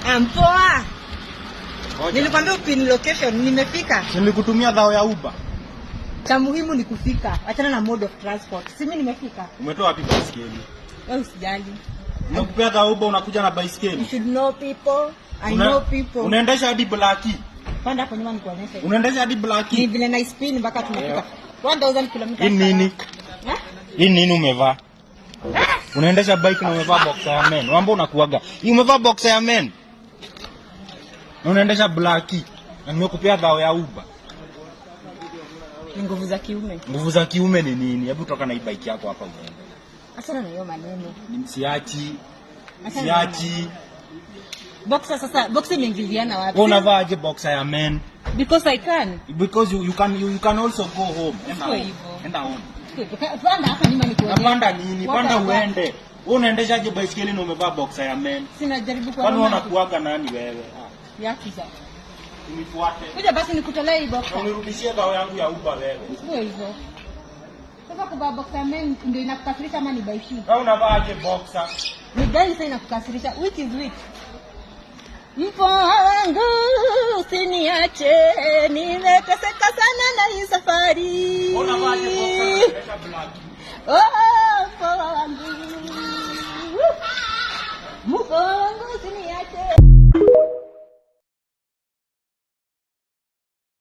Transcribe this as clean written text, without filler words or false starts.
Ampoa. Nilikwambia upin location, nimefika. Nilikutumia dhao ya Uber. Cha muhimu ni kufika. Achana na mode of transport. Si mimi nimefika. Umetoa wapi baiskeli? Wewe usijali. Nimekupea dhao Uber unakuja na baiskeli. You should know people. I know people. Unaendesha hadi Blackie. Panda hapo nyuma nikuonyeshe. Unaendesha hadi Blackie. Ni vile na spin mpaka tumefika. 1000 km. Hii nini? Hii nini umevaa? Unaendesha bike na umevaa boxer ya men. Wambo unakuaga. Hii umevaa boxer ya men. Unaendesha Blackie. Na nimekupea dhao ya Uber. Ni nguvu za kiume. Nguvu za kiume ni nini? Hebu toka na hii bike yako hapa uende. Achana na hiyo maneno. Ni msiachi. Msiachi. Boxer sasa, boxer imeingiliana wapi? Wewe unavaa aje boxer ya men? Because I can. Because you can also go home. Enda home. Panda hapa nyuma nikuonyeshe. Panda nini? Panda uende. Wewe unaendesha aje baiskeli na umevaa boxer ya men? Sina jaribu kwa. Kwani unakuaga nani wewe? Yaki za. Unifuate. Kuja basi nikutolee hii boxer. Unirudishie dhao yangu ya Uber wewe. Sio hivyo. Sasa kwa boxer men ndio inakukasirisha ama ni baishi? Wewe unavaa aje boxer? Ni gani sasa inakukasirisha? Which is which? Mpoa wangu usiniache, nimeteseka sana na hii safari. Unavaa aje boxer na Blackie? Oh.